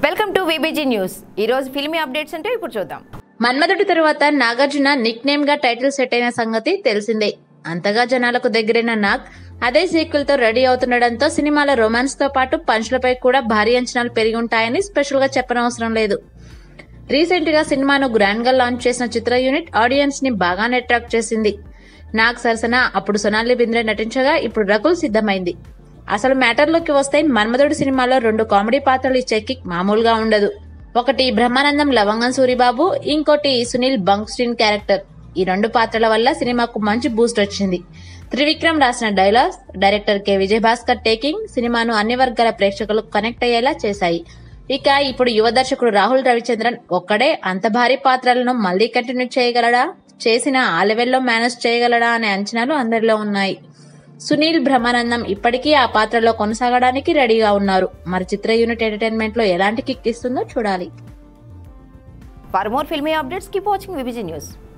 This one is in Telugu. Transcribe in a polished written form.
Welcome to VBG news. ఈ రోజు ఫిల్మీ అప్డేట్స్ అంటే ఇప్పుడు చూద్దాం. మన్మధుడి తరువాత నాగార్జున నిక్ నేమ్ గా టైటిల్ సెట్ అయిన సంగతి తెలిసిందే. అంతగా జనాలకు దగ్గరైన నాగ్ అదే సీక్వెల్ తో రెడీ అవుతుండటంతో సినిమాల రొమాన్స్ తో పాటు పంచ్లపై కూడా భారీ అంచనాలు పెరిగి ఉంటాయని స్పెషల్ గా చెప్పనవసరం లేదు. రీసెంట్ గా సినిమాను గ్రాండ్ గా లాంచ్ చేసిన చిత్ర యూనిట్ ఆడియన్స్ ని బాగానే అట్రాక్ట్ చేసింది. నాగ్ సరసన అప్పుడు సొనాలి బింద్రే నటించగా ఇప్పుడు రకుల్ సిద్ధమైంది. అసలు మ్యాటర్లోకి వస్తే మన్మధుడి సినిమాలో 2 కామెడీ పాత్రలు ఇచ్చే కిక్ మామూలుగా ఉండదు. ఒకటి బ్రహ్మానందం లవంగం సూరిబాబు, ఇంకోటి సునీల్ బంక్స్టీన్ క్యారెక్టర్. ఈ 2 పాత్రల వల్ల సినిమాకు మంచి బూస్ట్ వచ్చింది. త్రివిక్రమ్ రాసిన dialogues, director K Vijayabhaskar taking సినిమాను అన్ని వర్గాల ప్రేక్షకులకు కనెక్ట్ అయ్యేలా చేశాయి. ఇక ఇప్పుడు యువ దర్శకుడు రాహుల్ రవిచంద్రన్ ఒక్కడే అంత భారీ పాత్రలను మళ్లీ కంటిన్యూ చేయగలడా, చేసిన ఆ లెవెల్లో మేనేజ్ చేయగలడా అనే అంచనాలు అందరిలో ఉన్నాయి. సునీల్ బ్రహ్మానందం ఇప్పటికీ ఆ పాత్రలో కొనసాగడానికి రెడీగా ఉన్నారు. మరి చిత్ర యూనిట్ ఎంటర్టైన్మెంట్ లో ఎలాంటి కిక్ ఇస్తుందో చూడాలి. For more filmy updates keep watching VBG news.